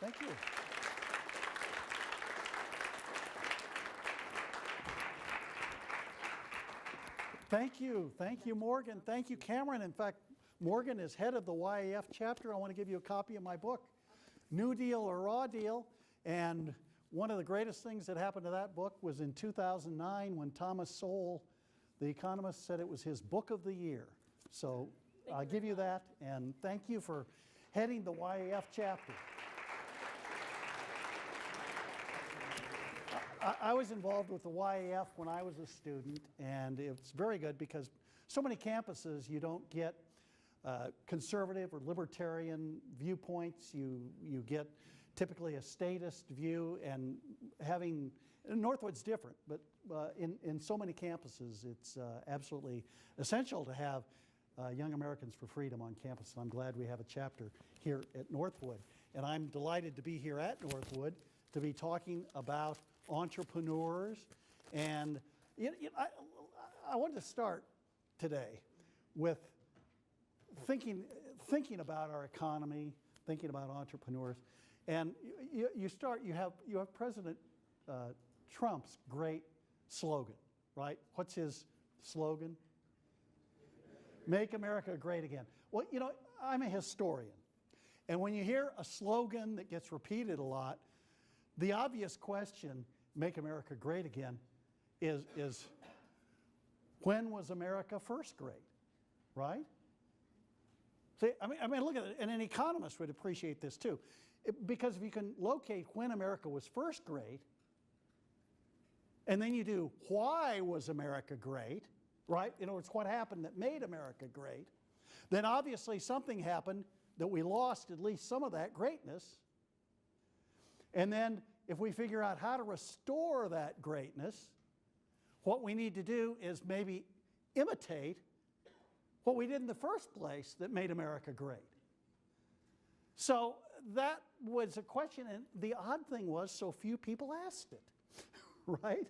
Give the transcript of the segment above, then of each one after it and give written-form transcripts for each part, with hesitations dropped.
Thank you. Thank you. Thank you, Morgan. Thank you, Cameron. In fact, Morgan is head of the YAF chapter. I want to give you a copy of my book, New Deal or Raw Deal. And one of the greatest things that happened to that book was in 2009 when Thomas Sowell, the economist, said it was his book of the year. So I'll give you that, and thank you for heading the YAF chapter. I was involved with the YAF when I was a student, and it's very good because so many campuses you don't get conservative or libertarian viewpoints. You get typically a statist view, and Northwood's different, but in so many campuses it's absolutely essential to have Young Americans for Freedom on campus. And I'm glad we have a chapter here at Northwood. And I'm delighted to be here at Northwood to be talking about entrepreneurs. And I wanted to start today with thinking about our economy, thinking about entrepreneurs. And you have President Trump's great slogan, right? What's his slogan? Make America Great Again. Well, you know, I'm a historian. And when you hear a slogan that gets repeated a lot, the obvious question, Make America Great Again, is when was America first great, right? See, I mean, look at it, and an economist would appreciate this too. Because if you can locate when America was first great, and then you do why was America great, right? In other words, what happened that made America great, then obviously something happened that we lost at least some of that greatness. And then if we figure out how to restore that greatness, what we need to do is maybe imitate what we did in the first place that made America great. So that was a question, and the odd thing was so few people asked it, right?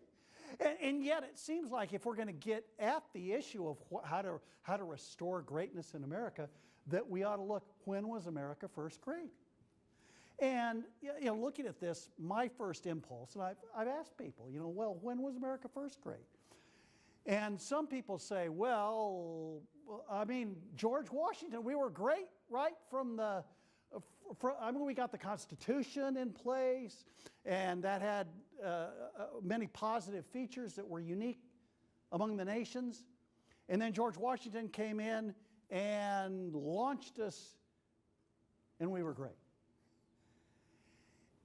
And yet it seems like if we're going to get at the issue of how to restore greatness in America, that we ought to look, when was America first great? And looking at this, my first impulse, and I've asked people, well, when was America first great? And some people say, well, I mean, George Washington, we were great right from the, we got the Constitution in place, and that had many positive features that were unique among the nations. And then George Washington came in and launched us, and we were great.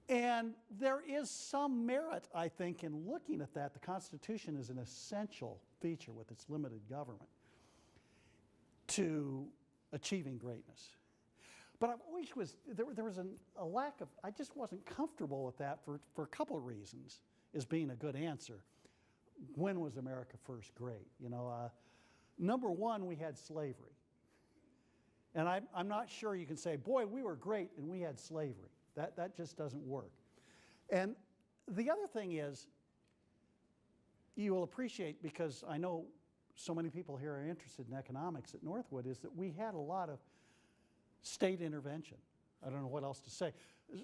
And there is some merit, I think, in looking at that. The Constitution is an essential feature with its limited government to achieving greatness. But I always there was a lack of, I just wasn't comfortable with that for a couple of reasons as being a good answer. When was America first great? Number one, we had slavery. And I'm not sure you can say, boy, we were great and we had slavery. That just doesn't work. And the other thing is, you will appreciate, because I know so many people here are interested in economics at Northwood, is that we had a lot of state intervention. I don't know what else to say.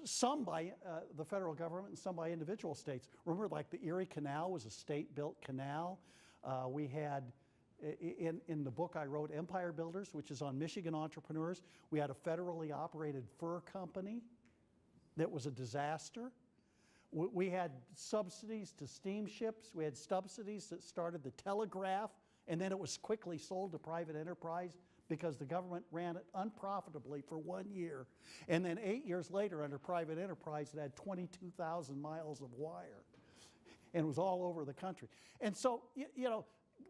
Some by the federal government and some by individual states. Remember, like the Erie Canal was a state-built canal. We had, in the book I wrote, Empire Builders, which is on Michigan entrepreneurs, we had a federally operated fur company that was a disaster. We had subsidies to steamships. We had subsidies that started the telegraph, and then it was quickly sold to private enterprise because the government ran it unprofitably for 1 year. And then 8 years later, under private enterprise, it had 22,000 miles of wire. And it was all over the country. And so,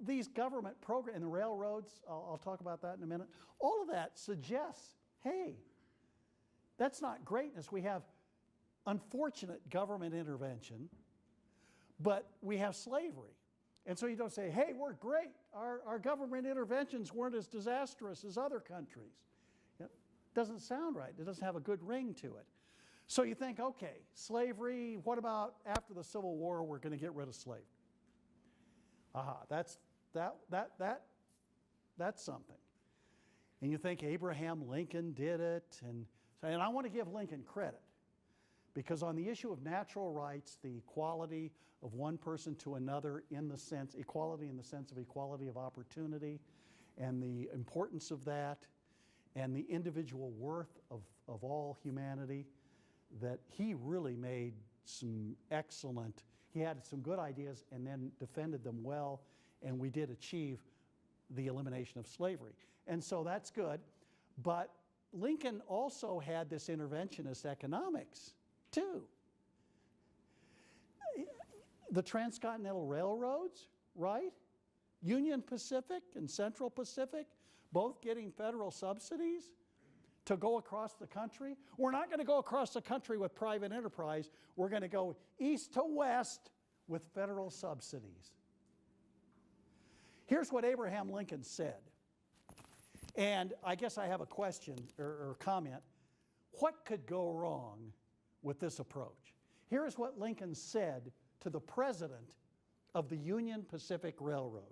these government programs, and the railroads, I'll talk about that in a minute, all of that suggests, hey, that's not greatness. We have unfortunate government intervention, but we have slavery. And so you don't say, hey, we're great. Our government interventions weren't as disastrous as other countries. It doesn't sound right. It doesn't have a good ring to it. So you think, okay, slavery, what about after the Civil War, we're going to get rid of slavery? Aha, that's something. And you think Abraham Lincoln did it, and I want to give Lincoln credit. Because on the issue of natural rights, the equality of one person to another in the sense, equality in the sense of equality of opportunity, and the importance of that, and the individual worth of all humanity, that he really made some excellent, he had some good ideas and then defended them well, and we did achieve the elimination of slavery. And so that's good. But Lincoln also had this interventionist economics too. The Transcontinental Railroads, right? Union Pacific and Central Pacific, both getting federal subsidies to go across the country. We're not going to go across the country with private enterprise. We're going to go east to west with federal subsidies. Here's what Abraham Lincoln said. And I guess I have a question or comment. What could go wrong with this approach? Here is what Lincoln said to the president of the Union Pacific Railroad.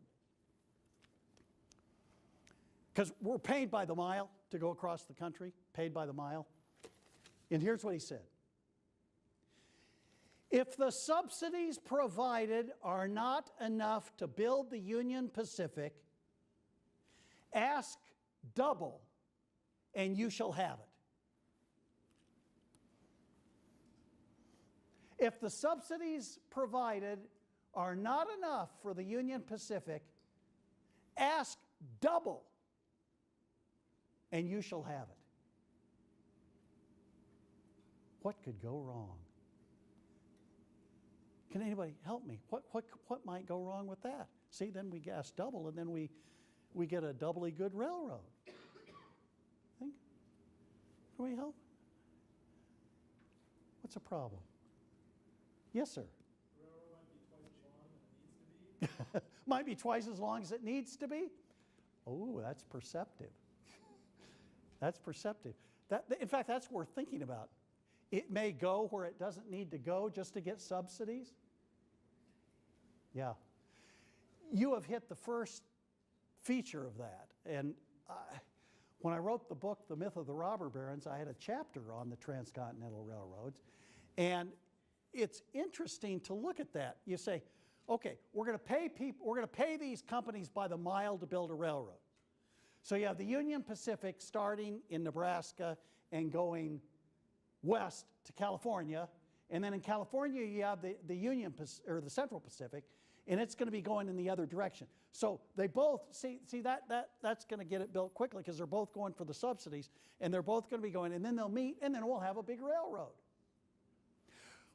Because we're paid by the mile to go across the country, paid by the mile. And here's what he said. If the subsidies provided are not enough to build the Union Pacific, ask double and you shall have it. If the subsidies provided are not enough for the Union Pacific, ask double and you shall have it. What could go wrong? Can anybody help me? What might go wrong with that? See, then we gas double and then we get a doubly good railroad. Think? Can we help? What's the problem? Yes, sir. The railroad Might be twice as long as it needs to be? Oh, that's perceptive. That's perceptive. In fact, that's worth thinking about. It may go where it doesn't need to go just to get subsidies. Yeah. You have hit the first feature of that. And when I wrote the book, The Myth of the Robber Barons, I had a chapter on the Transcontinental Railroads. And it's interesting to look at that. You say, okay, we're going to pay people, we're going to pay these companies by the mile to build a railroad. So you have the Union Pacific starting in Nebraska and going west to California, and then in California you have the Union or the Central Pacific, and it's going to be going in the other direction. So they both see that's going to get it built quickly because they're both going for the subsidies, and they're both going to be going, and then they'll meet, and then we'll have a big railroad.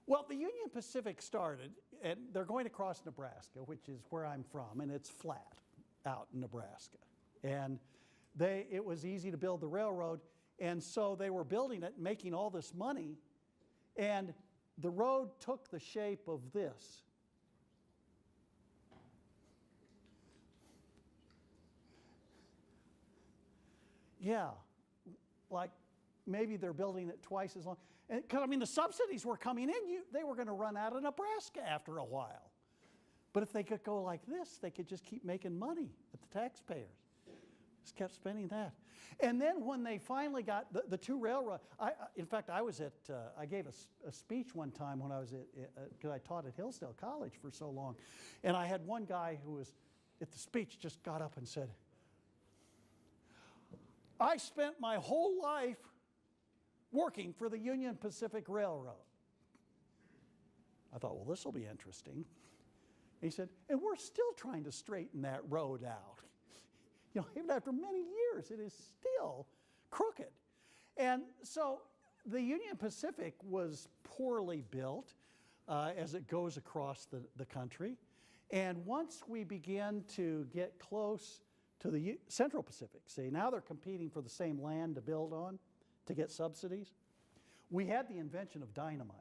Well, the Union Pacific started, and they're going across Nebraska, which is where I'm from, and it's flat out in Nebraska, and it was easy to build the railroad. And so they were building it, making all this money, and the road took the shape of this. Yeah, like maybe they're building it twice as long. Because, I mean, the subsidies were coming in. They were going to run out of Nebraska after a while. But if they could go like this, they could just keep making money at the taxpayers. Just kept spending that. And then when they finally got the two railroads, in fact, I was I gave a speech one time when I was because I taught at Hillsdale College for so long. And I had one guy who was at the speech just got up and said, I spent my whole life working for the Union Pacific Railroad. I thought, well, this will be interesting. He said, and we're still trying to straighten that road out. You know, even after many years, it is still crooked. And so the Union Pacific was poorly built as it goes across the country. And once we began to get close to the Central Pacific, see, now they're competing for the same land to build on to get subsidies. We had the invention of dynamite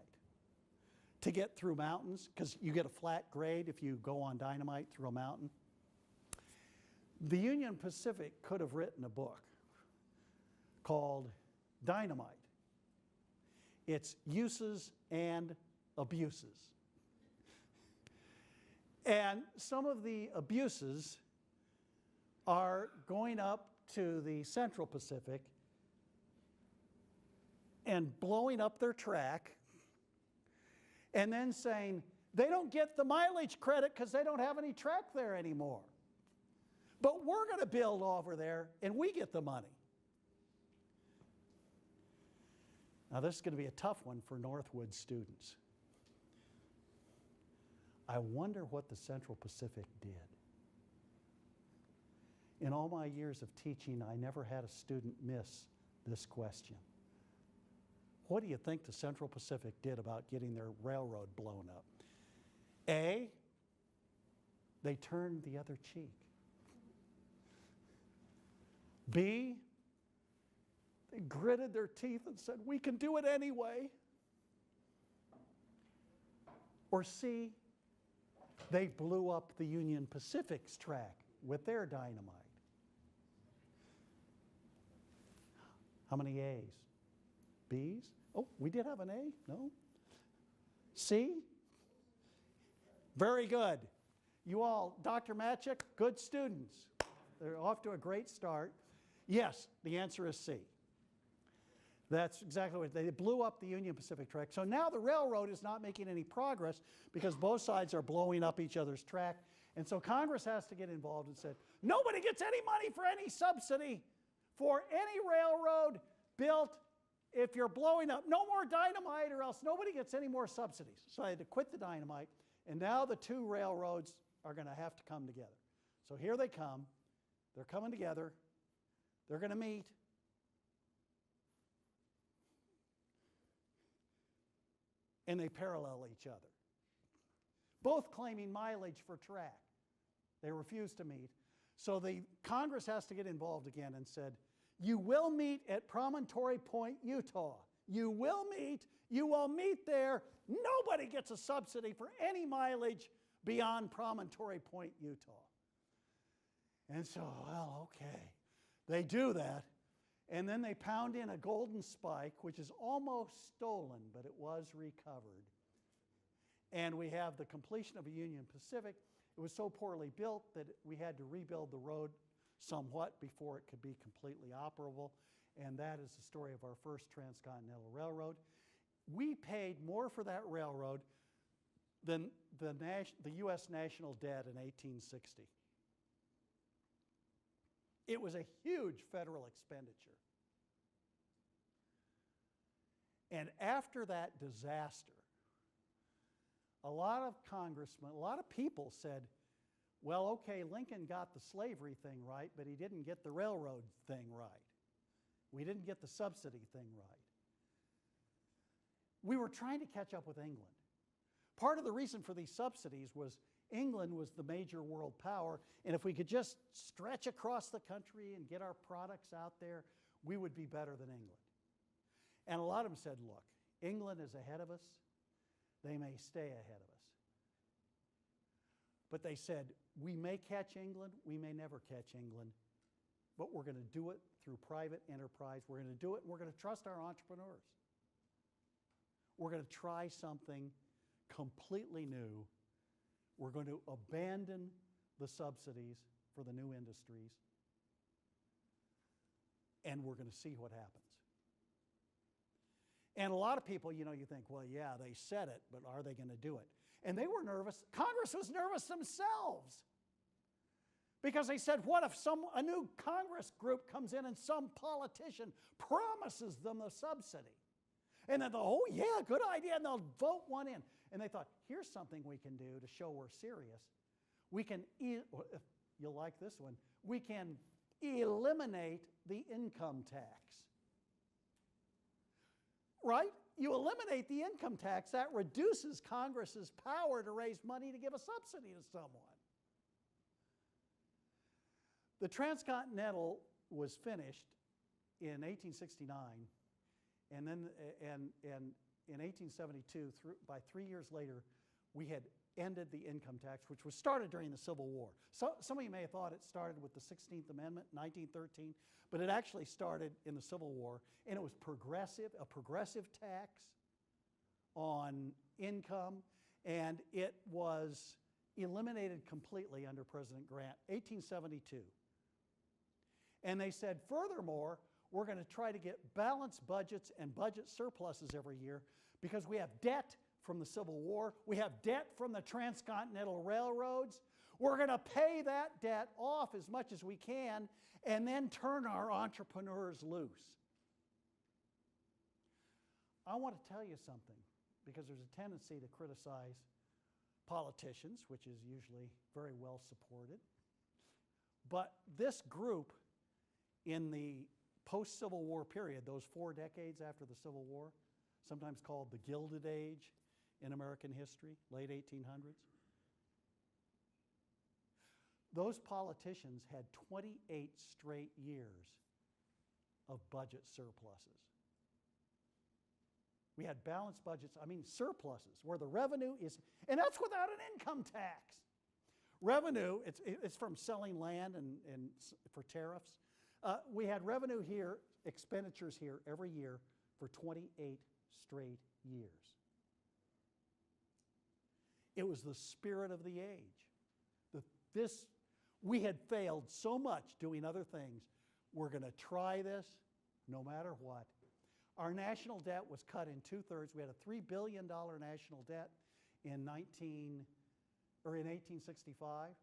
to get through mountains, because you get a flat grade if you go on dynamite through a mountain. The Union Pacific could have written a book called Dynamite. Its uses and abuses. And some of the abuses are going up to the Central Pacific and blowing up their track and then saying they don't get the mileage credit because they don't have any track there anymore. But we're going to build over there and we get the money. Now this is going to be a tough one for Northwood students. I wonder what the Central Pacific did. In all my years of teaching, I never had a student miss this question. What do you think the Central Pacific did about getting their railroad blown up? A, they turned the other cheek. B, they gritted their teeth and said, we can do it anyway. Or C, they blew up the Union Pacific's track with their dynamite. How many A's? B's? Oh, we did have an A? No? C? Very good. You all, Dr. Matchik, good students. They're off to a great start. Yes, the answer is C. That's exactly what they blew up the Union Pacific track. So now the railroad is not making any progress because both sides are blowing up each other's track. And so Congress has to get involved and said, nobody gets any money for any subsidy for any railroad built if you're blowing up. No more dynamite or else nobody gets any more subsidies. So they had to quit the dynamite. And now the two railroads are going to have to come together. So here they come. They're coming together. They're going to meet. And they parallel each other, both claiming mileage for track. They refuse to meet. So the Congress has to get involved again and said, you will meet at Promontory Point, Utah. You will meet there. Nobody gets a subsidy for any mileage beyond Promontory Point, Utah. And so, well, okay. They do that. And then they pound in a golden spike, which is almost stolen, but it was recovered. And we have the completion of a Union Pacific. It was so poorly built that we had to rebuild the road somewhat before it could be completely operable. And that is the story of our first Transcontinental Railroad. We paid more for that railroad than the U.S. national debt in 1860. It was a huge federal expenditure. And after that disaster, a lot of congressmen, a lot of people said, well, okay, Lincoln got the slavery thing right, but he didn't get the railroad thing right. We didn't get the subsidy thing right. We were trying to catch up with England. Part of the reason for these subsidies was England was the major world power, and if we could just stretch across the country and get our products out there, we would be better than England. And a lot of them said, look, England is ahead of us. They may stay ahead of us. But they said, we may catch England, we may never catch England, but we're going to do it through private enterprise. We're going to do it, and we're going to trust our entrepreneurs. We're going to try something completely new. We're going to abandon the subsidies for the new industries, and we're going to see what happens. And a lot of people, you think, well, yeah, they said it, but are they going to do it? And they were nervous. Congress was nervous themselves because they said, what if a new Congress group comes in and some politician promises them a subsidy? And then oh, yeah, good idea, and they'll vote one in. And they thought, here's something we can do to show we're serious. We can, you'll like this one, we can eliminate the income tax. Right? You eliminate the income tax, that reduces Congress's power to raise money to give a subsidy to someone. The Transcontinental was finished in 1869, and then in 1872, by 3 years later, we had ended the income tax, which was started during the Civil War. So, some of you may have thought it started with the 16th Amendment, 1913, but it actually started in the Civil War, and it was a progressive tax on income, and it was eliminated completely under President Grant, 1872. And they said, furthermore, we're going to try to get balanced budgets and budget surpluses every year because we have debt from the Civil War. We have debt from the Transcontinental Railroads. We're going to pay that debt off as much as we can and then turn our entrepreneurs loose. I want to tell you something, because there's a tendency to criticize politicians, which is usually very well supported. But this group in the post-Civil War period, those 4 decades after the Civil War, sometimes called the Gilded Age in American history, late 1800s, those politicians had 28 straight years of budget surpluses. We had balanced budgets, surpluses, where the revenue is, and that's without an income tax. Revenue, it's from selling land and for tariffs. We had revenue here, expenditures here every year for 28 straight years. It was the spirit of the age. We had failed so much doing other things. We're going to try this no matter what. Our national debt was cut in 2/3. We had a $3 billion national debt in 1865,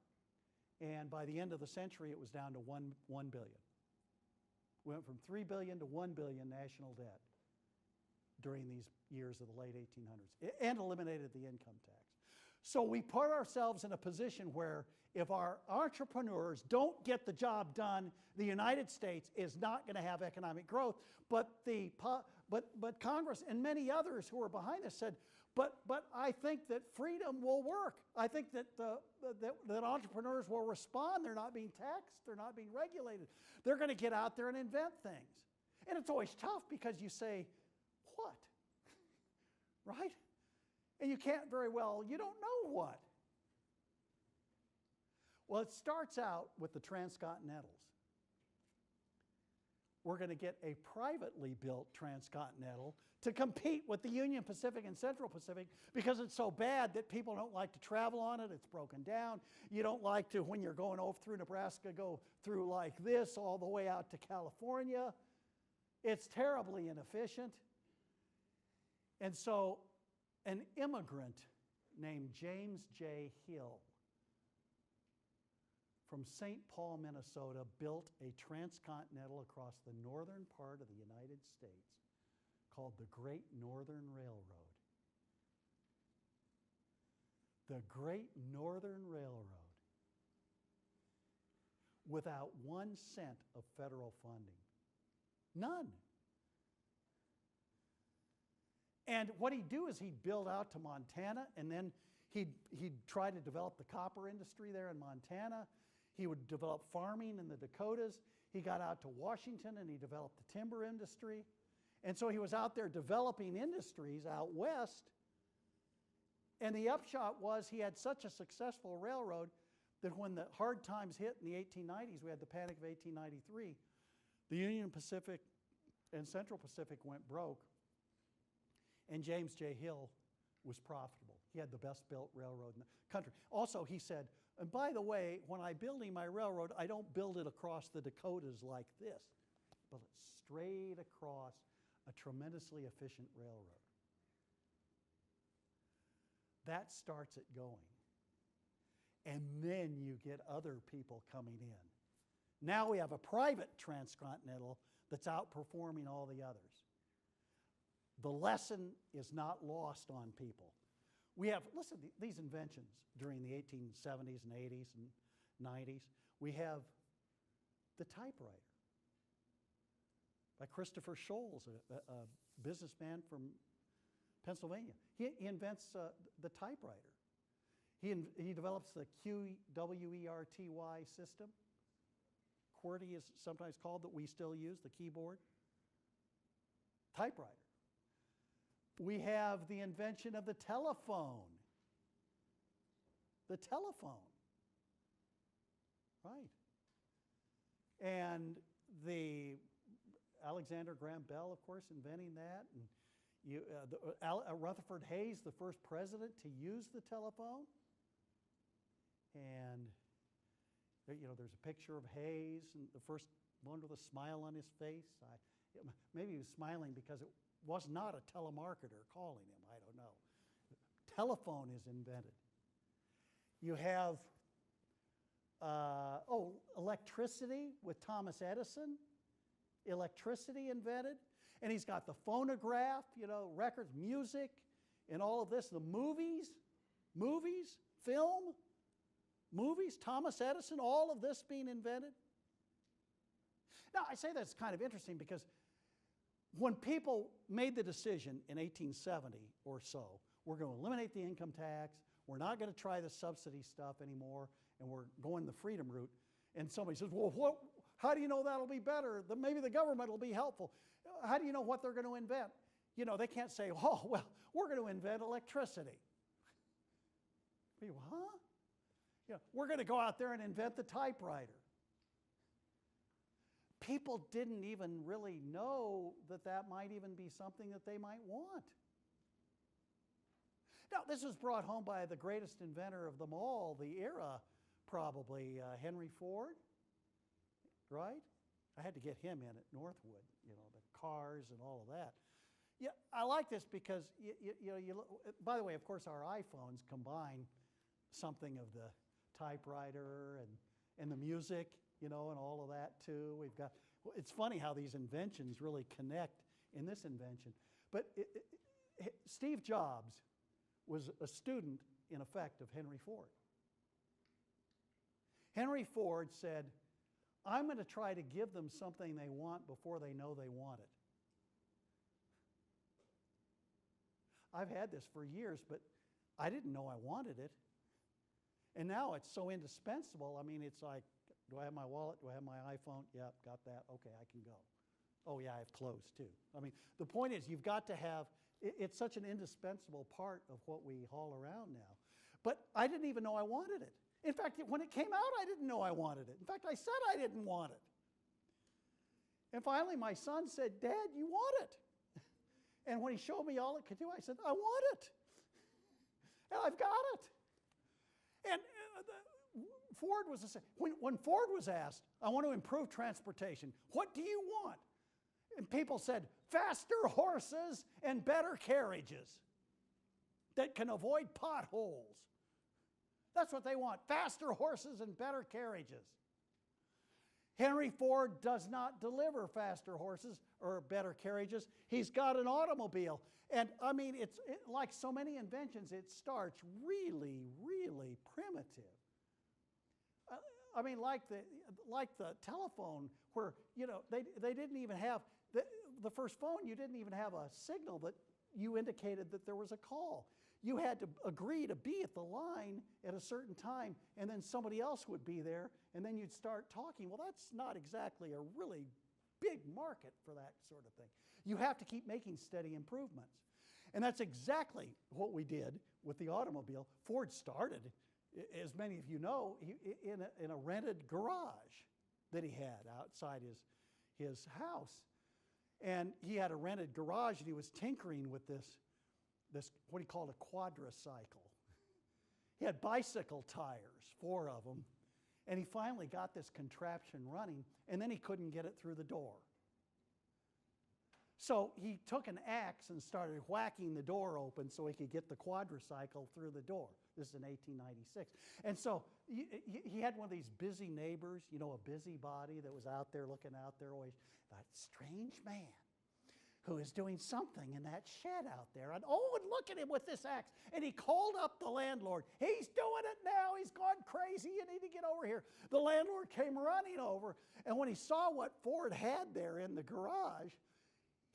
and by the end of the century, it was down to $1 billion. We went from $3 billion to $1 billion national debt during these years of the late 1800s, and eliminated the income tax. So we put ourselves in a position where if our entrepreneurs don't get the job done, the United States is not going to have economic growth. But Congress and many others who were behind us said, but I think that freedom will work. I think that entrepreneurs will respond. They're not being taxed. They're not being regulated. They're going to get out there and invent things. And it's always tough because you say, what? Right? And you can't very well, you don't know what. Well, it starts out with the Transcontinentals. We're going to get a privately built Transcontinental to compete with the Union Pacific and Central Pacific because it's so bad that people don't like to travel on it. It's broken down. You don't like to, when you're going over through Nebraska, go through like this all the way out to California. It's terribly inefficient. And so an immigrant named James J. Hill from St. Paul, Minnesota, built a transcontinental across the northern part of the United States called the Great Northern Railroad. The Great Northern Railroad, without 1 cent of federal funding. None. And what he'd do is he'd build out to Montana, and then he'd try to develop the copper industry there in Montana. He would develop farming in the Dakotas. He got out to Washington and he developed the timber industry. And so he was out there developing industries out west. And the upshot was he had such a successful railroad that when the hard times hit in the 1890s, we had the Panic of 1893, the Union Pacific and Central Pacific went broke. And James J. Hill was profitable. He had the best built railroad in the country. Also, he said, and by the way, when I'm building my railroad, I don't build it across the Dakotas like this, but it's straight across a tremendously efficient railroad. That starts it going. And then you get other people coming in. Now we have a private transcontinental that's outperforming all the others. The lesson is not lost on people. We have, listen, these inventions during the 1870s and 80s and 90s. We have the typewriter by Christopher Sholes, a businessman from Pennsylvania. He invents the typewriter. He develops the QWERTY system. QWERTY is sometimes called, that we still use, the keyboard. Typewriter. We have the invention of the telephone. The telephone. Right. And the Alexander Graham Bell, of course, inventing that. And Rutherford Hayes, the first president to use the telephone. And there's a picture of Hayes, and the first one with a smile on his face. Maybe he was smiling because it was not a telemarketer calling him, I don't know. telephone is invented. You have, electricity with Thomas Edison. Electricity invented. And he's got the phonograph, records, music, and all of this. The movies, film, movies, Thomas Edison, all of this being invented. Now, I say that's kind of interesting because when people made the decision in 1870 or so, we're going to eliminate the income tax, we're not going to try the subsidy stuff anymore, and we're going the freedom route, and somebody says, well, how do you know that'll be better? Maybe the government will be helpful. How do you know what they're going to invent? They can't say, oh, well, we're going to invent electricity. People, huh? We're going to go out there and invent the typewriter. People didn't even really know that might even be something that they might want. Now, this was brought home by the greatest inventor of them all, the era, probably, Henry Ford, right? I had to get him in at Northwood, the cars and all of that. Yeah, I like this because, by the way, of course, our iPhones combine something of the typewriter and the music, and all of that too. It's funny how these inventions really connect in this invention. But Steve Jobs was a student, in effect, of Henry Ford. Henry Ford said, I'm going to try to give them something they want before they know they want it. I've had this for years, but I didn't know I wanted it. And now it's so indispensable. I mean, it's like, do I have my wallet? Do I have my iPhone? Yep, got that. Okay, I can go. Oh, yeah, I have clothes too. I mean, the point is you've got to have, it's such an indispensable part of what we haul around now. But I didn't even know I wanted it. In fact, when it came out, I didn't know I wanted it. In fact, I said I didn't want it. And finally, my son said, Dad, you want it. And when he showed me all it could do, I said, I want it. And I've got it. And Ford was the same. When Ford was asked, I want to improve transportation, what do you want? And people said, faster horses and better carriages that can avoid potholes. That's what they want, faster horses and better carriages. Henry Ford does not deliver faster horses or better carriages. He's got an automobile. And I mean, like so many inventions, it starts really, really primitive. I mean, like the telephone, where they didn't even have the first phone. You didn't even have a signal that you indicated that there was a call. You had to agree to be at the line at a certain time, and then somebody else would be there, and then you'd start talking. Well, that's not exactly a really big market for that sort of thing. You have to keep making steady improvements. And that's exactly what we did with the automobile. Ford started, as many of you know, in a rented garage that he had outside his house. And he had a rented garage, and he was tinkering with this what he called a quadricycle. He had bicycle tires, 4 of them, and he finally got this contraption running, and then he couldn't get it through the door. So he took an axe and started whacking the door open so he could get the quadricycle through the door. This is in 1896. And so he had one of these busy neighbors, a busybody that was out there looking out there always, that strange man who is doing something in that shed out there. And look at him with this axe. And he called up the landlord. He's doing it now. He's gone crazy. You need to get over here. The landlord came running over, and when he saw what Ford had there in the garage,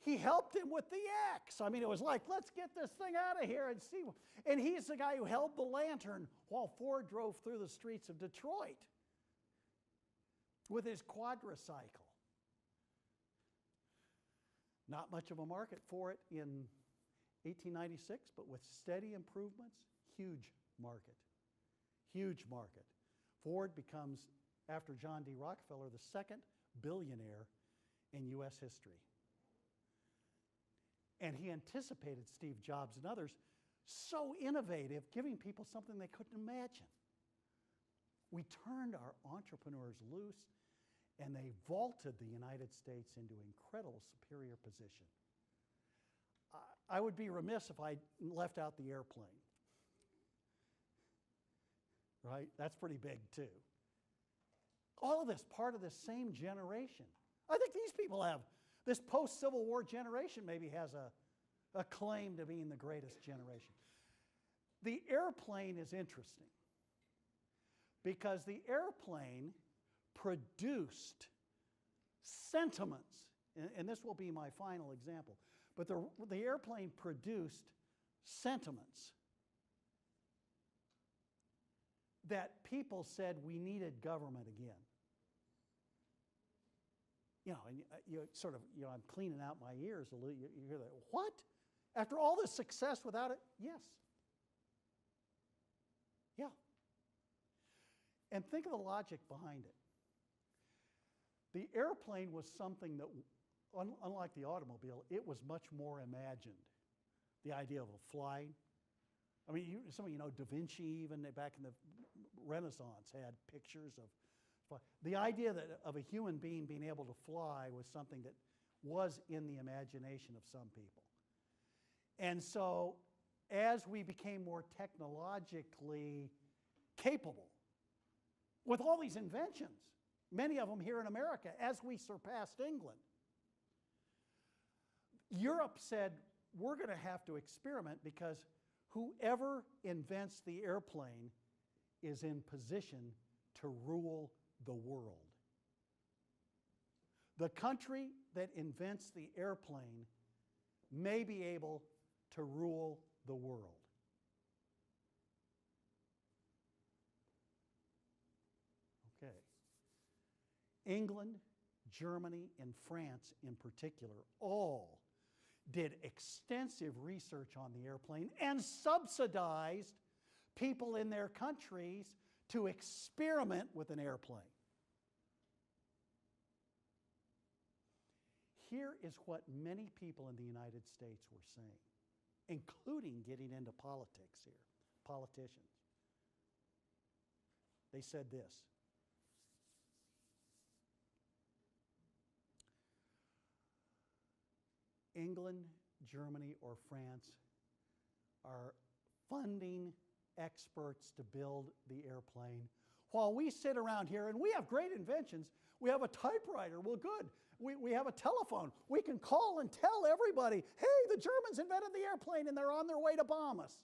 he helped him with the axe. I mean, it was like, let's get this thing out of here and see. And he's the guy who held the lantern while Ford drove through the streets of Detroit with his quadricycle. Not much of a market for it in 1896, but with steady improvements, huge market. Huge market. Ford becomes, after John D. Rockefeller, the second billionaire in U.S. history. And he anticipated Steve Jobs and others, so innovative, giving people something they couldn't imagine. We turned our entrepreneurs loose, and they vaulted the United States into incredible superior position. I would be remiss if I left out the airplane. right? That's pretty big too. All of this part of the same generation. I think these people have, this post-Civil War generation maybe has a claim to being the greatest generation. The airplane is interesting because the airplane produced sentiments, and this will be my final example, but the airplane produced sentiments that people said we needed government again. You know, and you sort of, you know, I'm cleaning out my ears a little. You hear that? What? After all this success without it? Yes. Yeah. And think of the logic behind it. The airplane was something that, unlike the automobile, it was much more imagined. The idea of a flying. I mean, some of you know Da Vinci, even back in the Renaissance, had pictures of fly. The idea of a human being being able to fly was something that was in the imagination of some people. And so, as we became more technologically capable, with all these inventions, many of them here in America, as we surpassed England, Europe said, we're going to have to experiment because whoever invents the airplane is in position to rule the world. The country that invents the airplane may be able to rule the world. Okay. England, Germany, and France in particular all did extensive research on the airplane and subsidized people in their countries to experiment with an airplane. Here is what many people in the United States were saying, including getting into politics here, politicians. They said this: England, Germany, or France are funding experts to build the airplane, while we sit around here and we have great inventions. We have a typewriter. Well, good. We have a telephone. We can call and tell everybody, hey, the Germans invented the airplane and they're on their way to bomb us.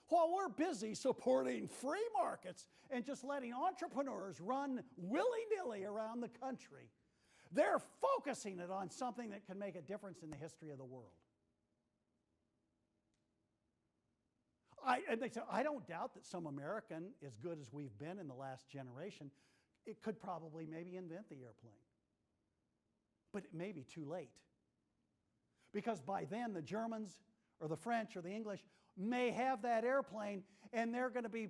While we're busy supporting free markets and just letting entrepreneurs run willy-nilly around the country, they're focusing it on something that can make a difference in the history of the world. And they say, I don't doubt that some American, as good as we've been in the last generation, it could probably maybe invent the airplane. But it may be too late. Because by then the Germans or the French or the English may have that airplane, and they're going to be,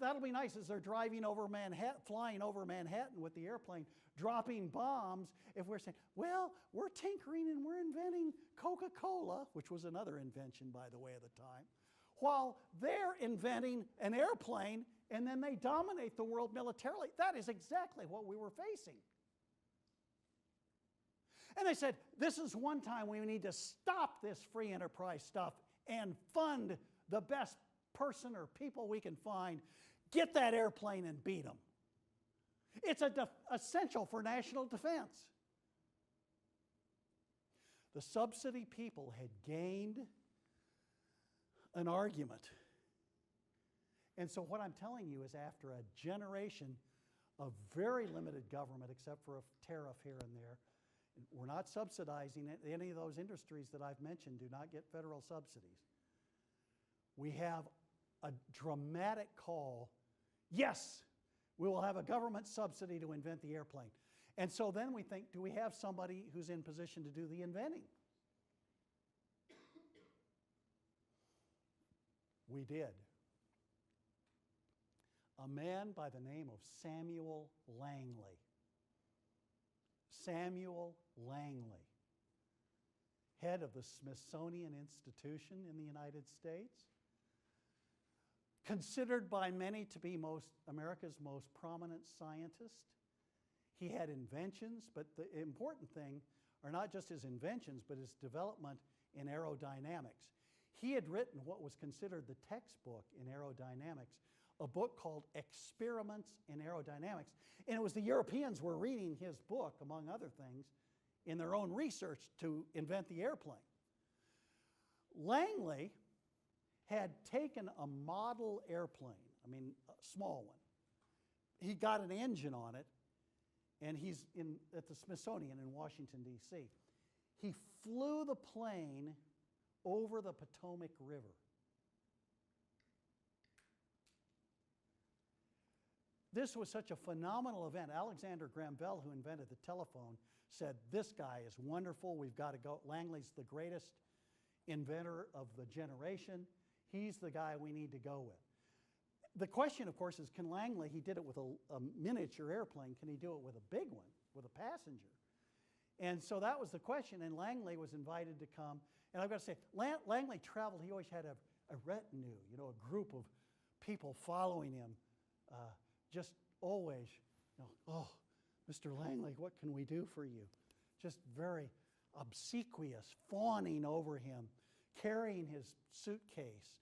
that'll be nice as they're driving over Manhattan, flying over Manhattan with the airplane, dropping bombs. If we're saying, well, we're tinkering and we're inventing Coca-Cola, which was another invention, by the way, at the time, while they're inventing an airplane, and then they dominate the world militarily. That is exactly what we were facing. And they said, this is one time we need to stop this free enterprise stuff and fund the best person or people we can find, get that airplane and beat them. It's essential for national defense. The subsidy people had gained an argument. And so what I'm telling you is, after a generation of very limited government, except for a tariff here and there, we're not subsidizing it. Any of those industries that I've mentioned do not get federal subsidies. We have a dramatic call, yes, we will have a government subsidy to invent the airplane. And so then we think, do we have somebody who's in position to do the inventing? We did. A man by the name of Samuel Langley. Samuel Langley, head of the Smithsonian Institution in the United States, considered by many to be America's most prominent scientist. He had inventions, but the important thing are not just his inventions, but his development in aerodynamics. he had written what was considered the textbook in aerodynamics, a book called Experiments in Aerodynamics. And it was the Europeans were reading his book, among other things, in their own research to invent the airplane. Langley had taken a model airplane, I mean a small one. He got an engine on it, and he's at the Smithsonian in Washington, D.C. He flew the plane over the Potomac River. This was such a phenomenal event. Alexander Graham Bell, who invented the telephone, said, "This guy is wonderful. We've got to go. Langley's the greatest inventor of the generation. He's the guy we need to go with." The question, of course, is can Langley, he did it with a miniature airplane, can he do it with a big one, with a passenger? And so that was the question, and Langley was invited to come. And I've got to say, Langley traveled, he always had a retinue, you know, a group of people following him, just always, you know, "Oh, Mr. Langley, what can we do for you?" Just very obsequious, fawning over him, carrying his suitcase,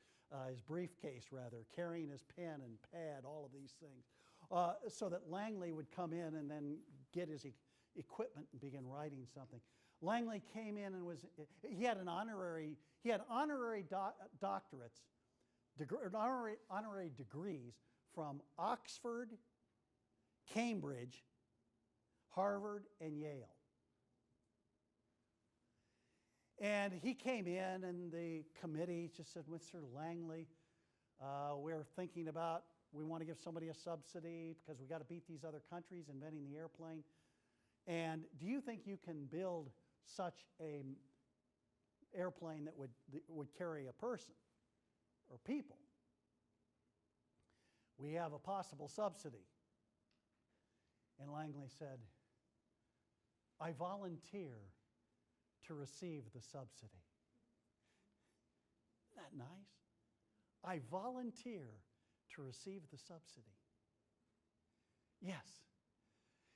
his briefcase rather, carrying his pen and pad, all of these things, so that Langley would come in and then get his equipment and begin writing something. Langley came in and he had honorary doctorates, honorary degrees from Oxford, Cambridge, Harvard, and Yale. And he came in, and the committee just said, "Mr. Langley, we're thinking about, we want to give somebody a subsidy because we got to beat these other countries inventing the airplane. And do you think you can build such an airplane that would carry a person or people? We have a possible subsidy." And Langley said, "I volunteer to receive the subsidy." Isn't that nice? "I volunteer to receive the subsidy." Yes.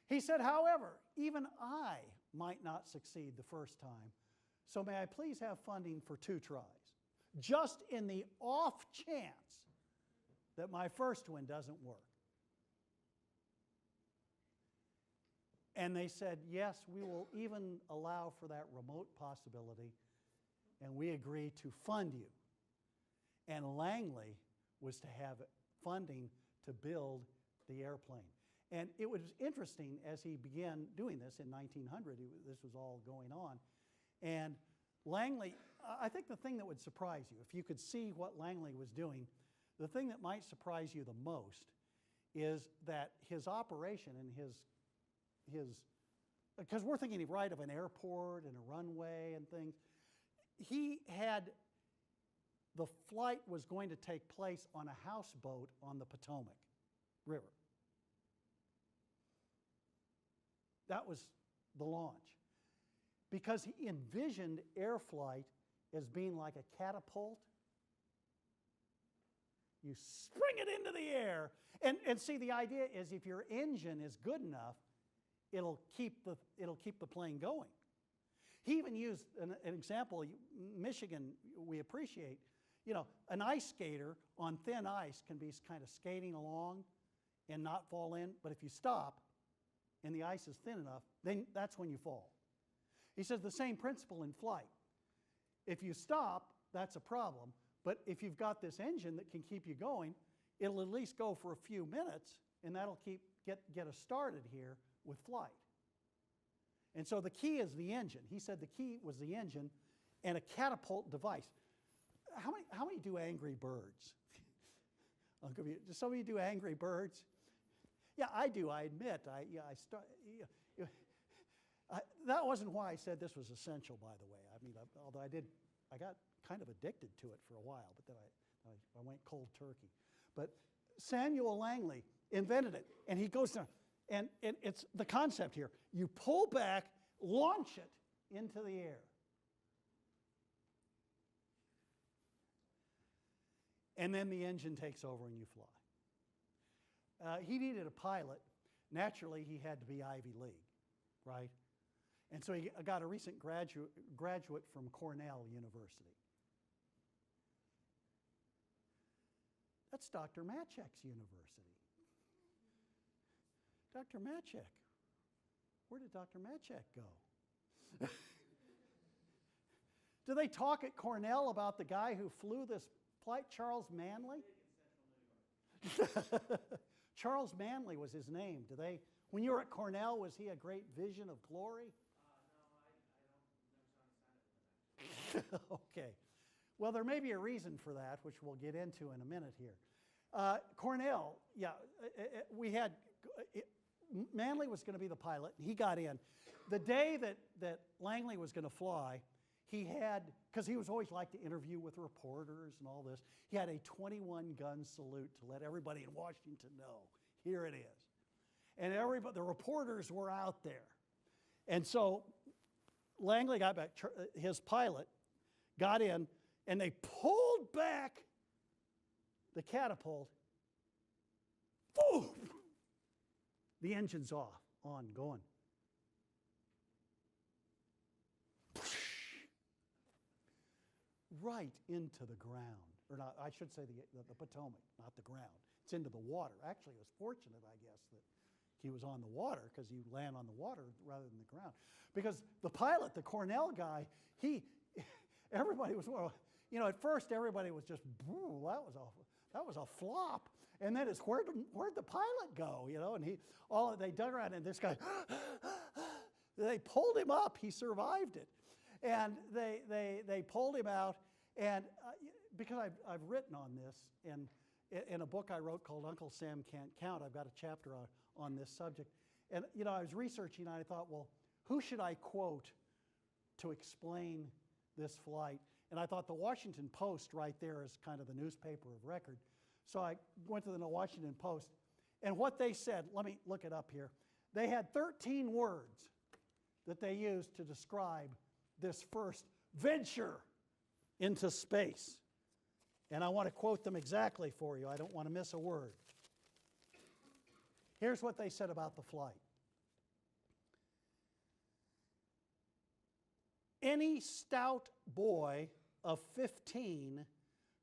He said, "However, even I might not succeed the first time, so may I please have funding for 2 tries, just in the off chance that my first one doesn't work." And they said, "Yes, we will even allow for that remote possibility, and we agree to fund you." And Langley was to have funding to build the airplane. And it was interesting as he began doing this in 1900, this was all going on. And Langley, I think the thing that would surprise you, if you could see what Langley was doing, the thing that might surprise you the most is that his operation and his because we're thinking right of an airport and a runway and things. The flight was going to take place on a houseboat on the Potomac River. That was the launch. Because he envisioned air flight as being like a catapult. You spring it into the air. And see, the idea is if your engine is good enough, it'll keep the plane going. He even used an example, Michigan, we appreciate, you know, an ice skater on thin ice can be kind of skating along and not fall in, but if you stop and the ice is thin enough, then that's when you fall. He says the same principle in flight. If you stop, that's a problem, but if you've got this engine that can keep you going, it'll at least go for a few minutes, and that'll get us started here with flight. And so the key is the engine. He said the key was the engine and a catapult device. How many do Angry Birds? Does somebody do Angry Birds? Yeah, I do. I admit. That wasn't why I said this was essential, by the way. I mean, although I got kind of addicted to it for a while, but then I went cold turkey. But Samuel Langley invented it, and he goes down. And it's the concept here. You pull back, launch it into the air. And then the engine takes over and you fly. He needed a pilot. Naturally, he had to be Ivy League, right? And so he got a recent graduate from Cornell University. That's Dr. Matchek's university. Dr. Matchek. Where did Dr. Matchek go? Do they talk at Cornell about the guy who flew this flight, Charles Manley? Charles Manley was his name. When you were at Cornell, was he a great vision of glory? No, I don't. Okay. Well, there may be a reason for that, which we'll get into in a minute here. Cornell, yeah, Manley was going to be the pilot. He got in. The day that Langley was going to fly, he had, because he was always like to interview with reporters and all this, he had a 21-gun salute to let everybody in Washington know, here it is. And the reporters were out there. And so Langley got back, his pilot got in, and they pulled back the catapult. Boom! The engine's off, on, going. Right into the ground. Or not, I should say the Potomac, not the ground. It's into the water. Actually, it was fortunate, I guess, that he was on the water, because you land on the water rather than the ground. Because the pilot, the Cornell guy, everybody was, at first everybody was just, that was a flop. And then it's, where'd the pilot go, and they dug around, and this guy, they pulled him up. He survived it. And they pulled him out, and because I've written on this in a book I wrote called Uncle Sam Can't Count, I've got a chapter on this subject. And I was researching, and I thought, well, who should I quote to explain this flight? And I thought the Washington Post right there is kind of the newspaper of record. So I went to the Washington Post, and what they said, let me look it up here. They had 13 words that they used to describe this first venture into space. And I want to quote them exactly for you. I don't want to miss a word. Here's what they said about the flight. Any stout boy of 15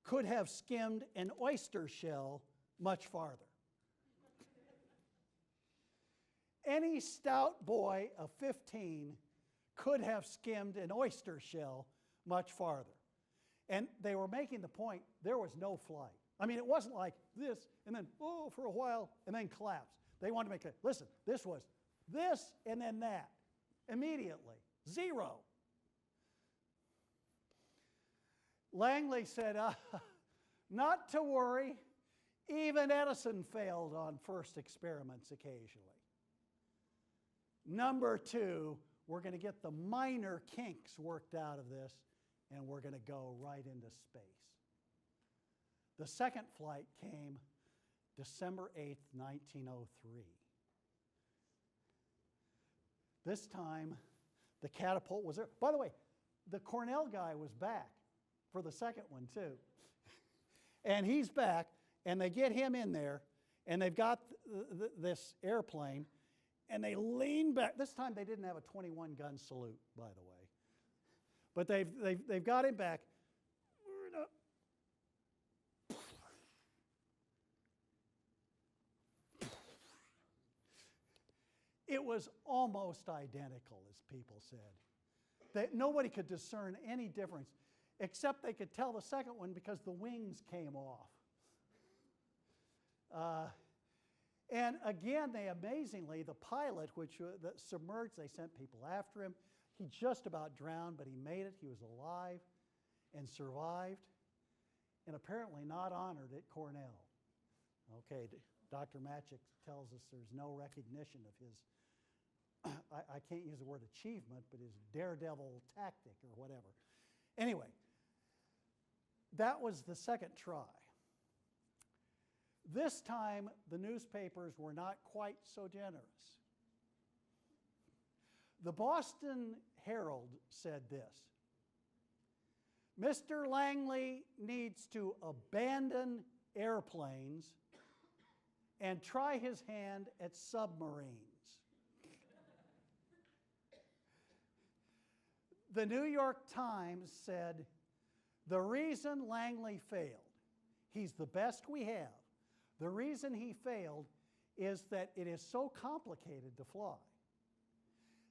could have skimmed an oyster shell much farther. Any stout boy of 15 could have skimmed an oyster shell much farther. And they were making the point, there was no flight. I mean, it wasn't like this, and then, for a while, and then collapse. They wanted to make it, listen, this was this, and then that, immediately, zero. Langley said, not to worry, even Edison failed on first experiments occasionally. Number two, we're going to get the minor kinks worked out of this, and we're going to go right into space. The second flight came December 8th, 1903. This time, the catapult was there. By the way, the Cornell guy was back for the second one, too. And he's back, and they get him in there, and they've got this airplane, and they lean back. This time they didn't have a 21-gun salute, by the way. But they've got him back. It was almost identical, as people said. Nobody could discern any difference, except they could tell the second one because the wings came off. And again, amazingly, the pilot, that submerged, they sent people after him. He just about drowned, but he made it. He was alive and survived, and apparently not honored at Cornell. Okay, Dr. Matchek tells us there's no recognition of his, I can't use the word achievement, but his daredevil tactic or whatever. Anyway, that was the second try. This time, the newspapers were not quite so generous. The Boston Herald said this: Mr. Langley needs to abandon airplanes and try his hand at submarines. The New York Times said, the reason Langley failed He's the best we have. The reason he failed is that it is so complicated to fly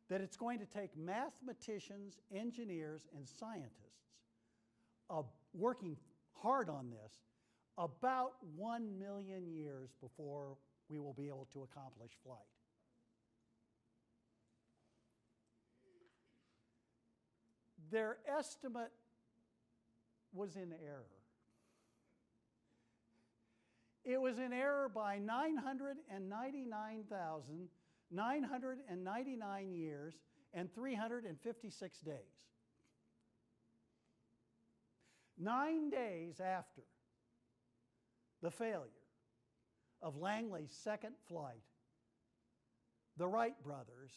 that it's going to take mathematicians, engineers, and scientists working hard on this about 1 million years before we will be able to accomplish flight. Their estimate was in error. It was in error by 999,999 years and 356 days. 9 days after the failure of Langley's second flight, the Wright brothers,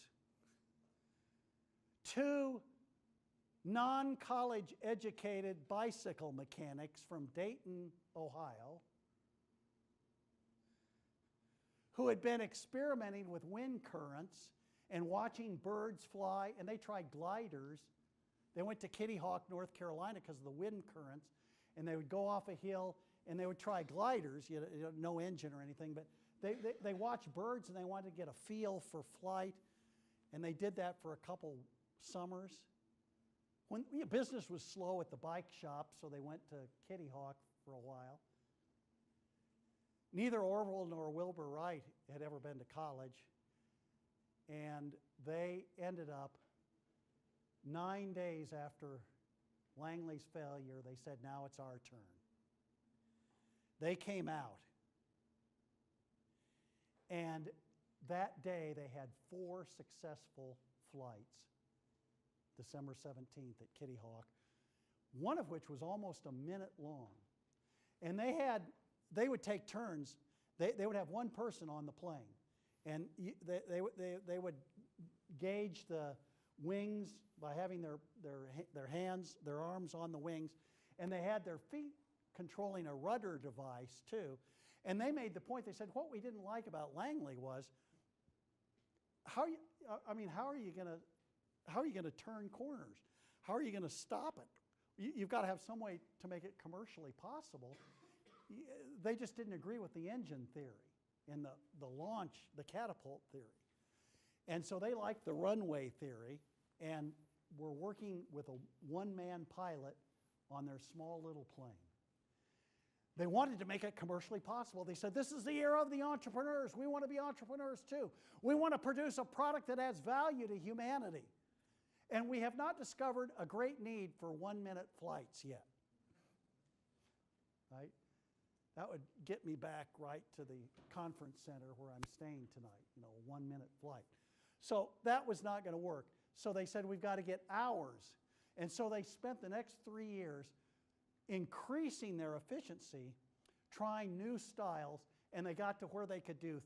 two non-college educated bicycle mechanics from Dayton, Ohio, who had been experimenting with wind currents and watching birds fly, and they tried gliders. They went to Kitty Hawk, North Carolina, because of the wind currents, and they would go off a hill and they would try gliders, no engine or anything, but they watched birds and they wanted to get a feel for flight, and they did that for a couple summers. When business was slow at the bike shop, so they went to Kitty Hawk for a while. Neither Orville nor Wilbur Wright had ever been to college, and they ended up 9 days after Langley's failure. They said, now it's our turn. They came out, and that day they had 4 successful flights, December 17th at Kitty Hawk, one of which was almost a minute long. And they would take turns. They would have one person on the plane, and they would gauge the wings by having their hands, their arms on the wings, and they had their feet controlling a rudder device too. And they made the point, they said, what we didn't like about Langley was, how are you going to turn corners? How are you going to stop it? You've got to have some way to make it commercially possible. They just didn't agree with the engine theory and the launch, the catapult theory. And so they liked the runway theory and were working with a one-man pilot on their small little plane. They wanted to make it commercially possible. They said, this is the era of the entrepreneurs. We want to be entrepreneurs too. We want to produce a product that adds value to humanity. And we have not discovered a great need for 1-minute flights yet. Right? That would get me back right to the conference center where I'm staying tonight, a 1-minute flight. So that was not going to work. So they said, we've got to get hours. And so they spent the next 3 years increasing their efficiency, trying new styles, and they got to where they could do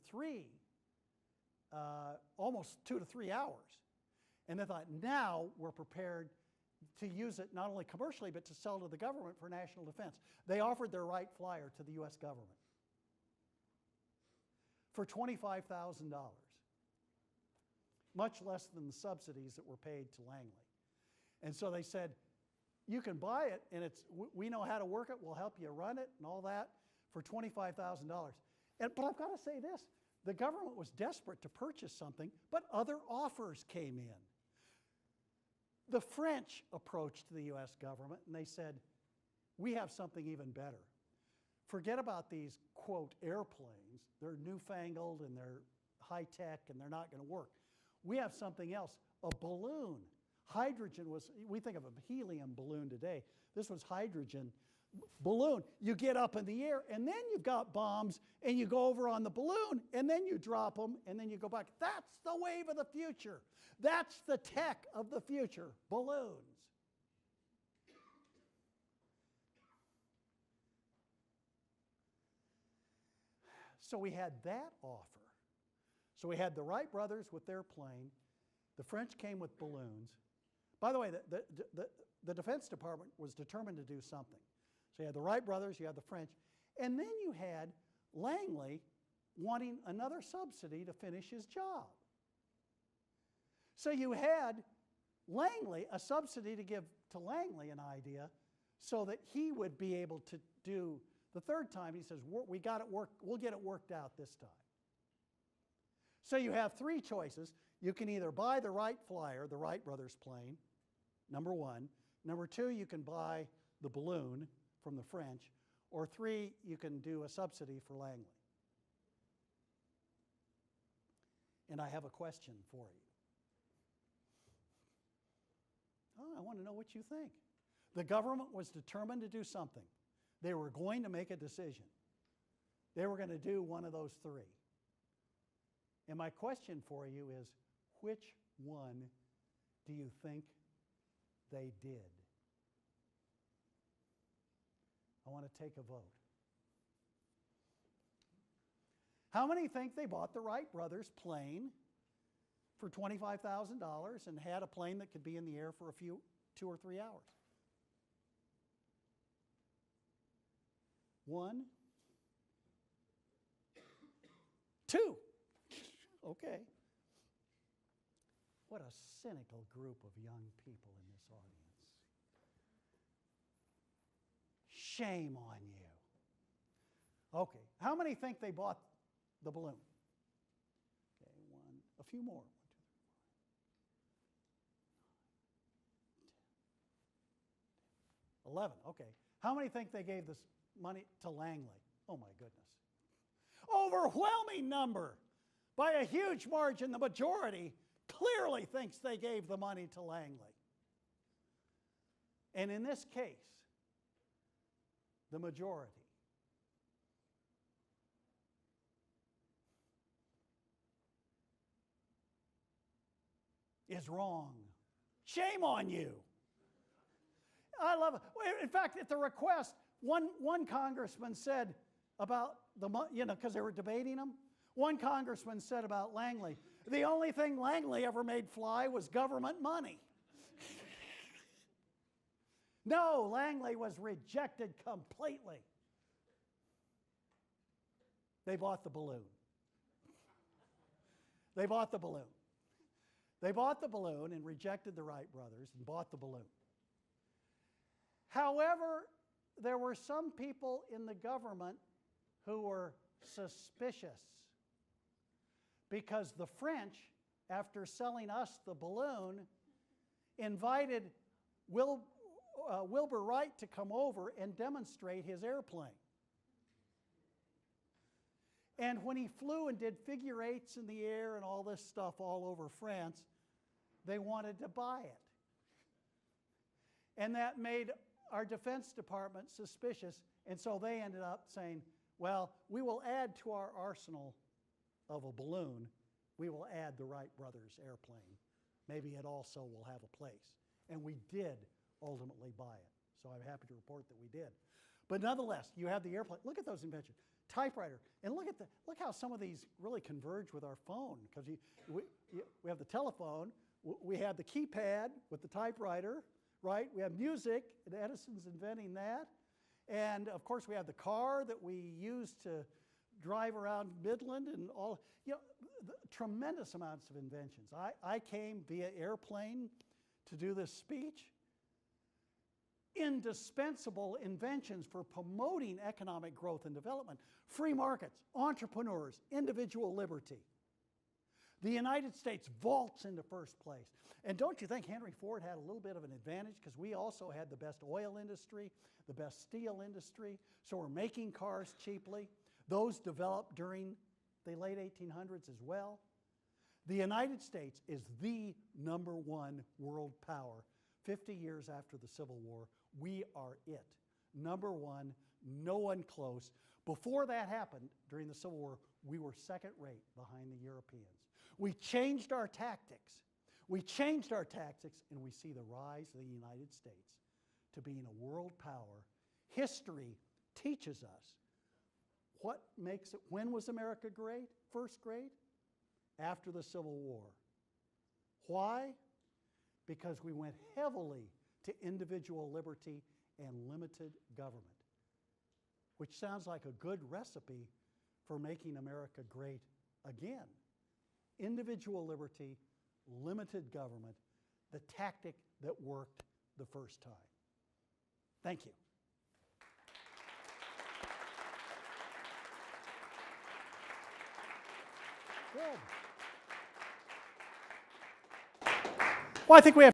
almost 2 to 3 hours. And they thought, now we're prepared to use it not only commercially, but to sell to the government for national defense. They offered their Wright Flyer to the U.S. government for $25,000, much less than the subsidies that were paid to Langley. And so they said, you can buy it, and we know how to work it, we'll help you run it and all that for $25,000. But I've got to say this, the government was desperate to purchase something, but other offers came in. The French approached the U.S. government and they said, we have something even better. Forget about these, quote, airplanes. They're newfangled and they're high-tech and they're not going to work. We have something else, a balloon. Hydrogen was, we think of a helium balloon today. This was hydrogen balloon. You get up in the air and then you've got bombs and you go over on the balloon and then you drop them and then you go back. That's the wave of the future. That's the tech of the future, balloons. So we had that offer. So we had the Wright brothers with their plane. The French came with balloons. By the way, the Defense Department was determined to do something. So you had the Wright brothers, you had the French, and then you had Langley wanting another subsidy to finish his job. So you had Langley, a subsidy to give to Langley an idea so that he would be able to do The third time, he says, we got it we'll get it worked out this time. So you have three choices. You can either buy the Wright Flyer, the Wright brothers plane, number one. Number two, you can buy the balloon from the French. Or three, you can do a subsidy for Langley. And I have a question for you. Oh, I want to know what you think. The government was determined to do something. They were going to make a decision. They were going to do one of those three. And my question for you is, which one do you think they did? I want to take a vote. How many think they bought the Wright brothers plane for $25,000 and had a plane that could be in the air for 2 or 3 hours? 1, 2. Okay. What a cynical group of young people in this audience. Shame on you. Okay. How many think they bought the balloon? Okay, a few more. 1, 2, 3, 4, 5, 10, 11. Okay. How many think they gave this money to Langley? Oh my goodness. Overwhelming number. By a huge margin, the majority clearly thinks they gave the money to Langley. And in this case, the majority is wrong. Shame on you. I love it. In fact, at the request, one congressman said about because they were debating him, one congressman said about Langley, the only thing Langley ever made fly was government money. No, Langley was rejected completely. They bought the balloon. They bought the balloon. They bought the balloon and rejected the Wright brothers and bought the balloon. However, there were some people in the government who were suspicious because the French, after selling us the balloon, invited Wilbur Wright to come over and demonstrate his airplane. And when he flew and did figure eights in the air and all this stuff all over France, they wanted to buy it. And that made our Defense Department suspicious, and so they ended up saying, well, we will add to our arsenal of a balloon, we will add the Wright brothers airplane. Maybe it also will have a place. And we did ultimately buy it. So I'm happy to report that we did. But nonetheless, you have the airplane. Look at those inventions. Typewriter. And look how some of these really converge with our phone. Because we have the telephone, we have the keypad with the typewriter, right? We have music, and Edison's inventing that. And of course, we have the car that we use to drive around Midland and all. Tremendous amounts of inventions. I came via airplane to do this speech. Indispensable inventions for promoting economic growth and development. Free markets, entrepreneurs, individual liberty. The United States vaults into first place. And don't you think Henry Ford had a little bit of an advantage? Because we also had the best oil industry, the best steel industry, so we're making cars cheaply. Those developed during the late 1800s as well. The United States is the #1 world power. 50 years after the Civil War, we are it. #1, no one close. Before that happened, during the Civil War, we were second rate behind the Europeans. We changed our tactics. We changed our tactics, and we see the rise of the United States to being a world power. History teaches us what makes it. When was America great? First great? After the Civil War. Why? Because we went heavily to individual liberty and limited government, which sounds like a good recipe for making America great again. Individual liberty, limited government, the tactic that worked the first time. Thank you. Good. Well, I think we have